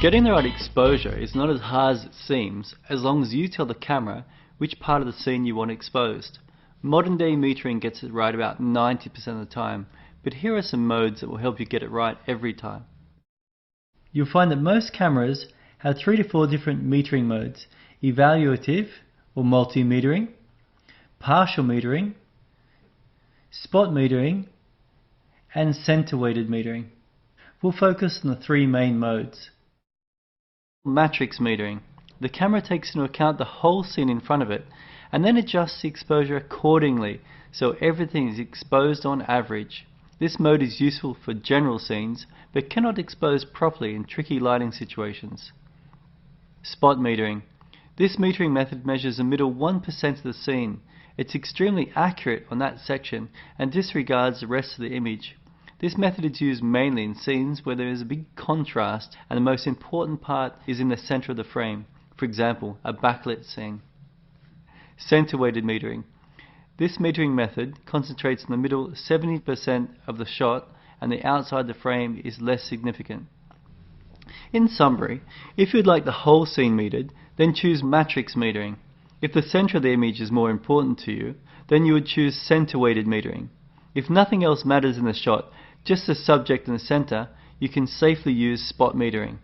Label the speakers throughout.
Speaker 1: Getting the right exposure is not as hard as it seems, as long as you tell the camera which part of the scene you want exposed. Modern day metering gets it right about 90% of the time, but here are some modes that will help you get it right every time. You'll find that most cameras have 3 to 4 different metering modes: evaluative or multi-metering, partial metering, spot metering, and center weighted metering. We'll focus on the 3 main modes. Matrix metering. The camera takes into account the whole scene in front of it and then adjusts the exposure accordingly so everything is exposed on average. This mode is useful for general scenes but cannot expose properly in tricky lighting situations. Spot metering. This metering method measures the middle 1% of the scene. It's extremely accurate on that section and disregards the rest of the image. This method is used mainly in scenes where there is a big contrast and the most important part is in the center of the frame, for example, a backlit scene. Center weighted metering. This metering method concentrates on the middle 70% of the shot and the outside the frame is less significant. In summary, if you'd like the whole scene metered, then choose matrix metering. If the center of the image is more important to you, then you would choose center weighted metering. If nothing else matters in the shot, just the subject in the center, you can safely use spot metering.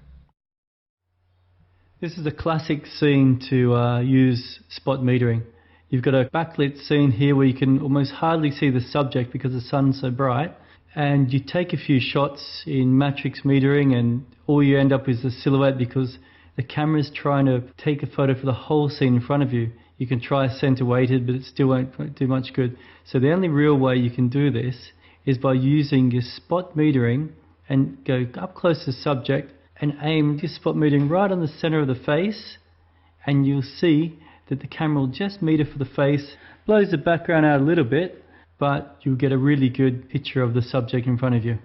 Speaker 1: This is a classic scene to use spot metering. You've got a backlit scene here where you can almost hardly see the subject because the sun's so bright, and you take a few shots in matrix metering and all you end up is a silhouette because the camera's trying to take a photo for the whole scene in front of you. You can try center weighted, but it still won't do much good. So the only real way you can do this is by using your spot metering and go up close to the subject and aim your spot metering right on the center of the face, and you'll see that the camera will just meter for the face, blows the background out a little bit, but you'll get a really good picture of the subject in front of you.